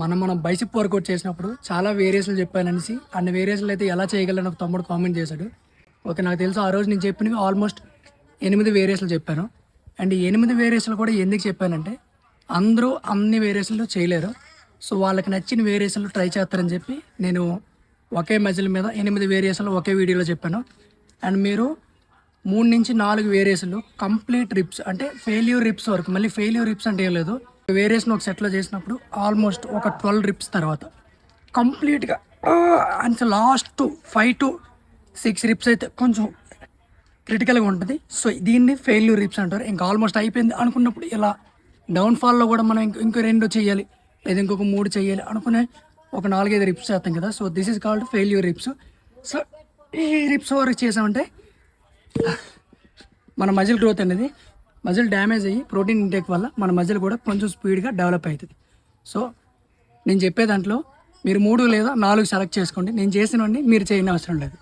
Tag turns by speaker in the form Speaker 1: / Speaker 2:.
Speaker 1: మనం బైసిప్ వర్కౌట్ చేసినప్పుడు చాలా వేరియేషన్లు చెప్పాననేసి అన్ని వేరియేషన్లు అయితే ఎలా చేయగలని ఒక తమ్ముడు కామెంట్ చేశాడు. ఓకే, నాకు తెలుసు ఆ రోజు నేను చెప్పినవి ఆల్మోస్ట్ 8 వేరియేషన్లు చెప్పాను. అండ్ 8 వేరియేషన్లు కూడా ఎందుకు చెప్పానంటే అందరూ అన్ని వేరియేషన్లు చేయలేరు. సో వాళ్ళకి నచ్చిన వేరియేషన్లు ట్రై చేస్తారని చెప్పి నేను ఒకే మజిల్ మీద 8 వేరియేషన్లు ఒకే వీడియోలో చెప్పాను. అండ్ మీరు 3 నుంచి 4 వేరియేషన్లు కంప్లీట్ రిప్స్ అంటే ఫెయిల్యూర్ రిప్స్ వరకు, మళ్ళీ ఫెయిల్యూర్ రిప్స్ అంటే ఏం లేదు, వేరియేషన్ ఒక సెట్లో చేసినప్పుడు ఆల్మోస్ట్ ఒక 12 రిప్స్ తర్వాత కంప్లీట్గా అంటే లాస్ట్ 5 to 6 రిప్స్ అయితే కొంచెం క్రిటికల్గా ఉంటుంది. సో దీన్ని ఫెయిల్యూర్ రిప్స్ అంటారు. ఇంకా ఆల్మోస్ట్ అయిపోయింది అనుకున్నప్పుడు ఇలా డౌన్ఫాల్లో కూడా మనం ఇంకో 2 చేయాలి లేదా ఇంకొక 3 చేయాలి అనుకునే ఒక 4-5 రిప్స్ చేస్తాం కదా. So this is called failure reps. So ఈ రిప్స్ వరకు చేసామంటే మన మజిల్ గ్రోత్ అనేది, మజిల్ డ్యామేజ్ అయ్యి ప్రోటీన్ ఇంటేక్ వల్ల మన మజిల్ కూడా కొంచెం స్పీడ్గా డెవలప్ అవుతుంది. సో నేను చెప్పే దాంట్లో మీరు 3 లేదా 4 సెలెక్ట్ చేసుకోండి. నేను చేసినవన్నీ మీరు చేయని అవసరం లేదు.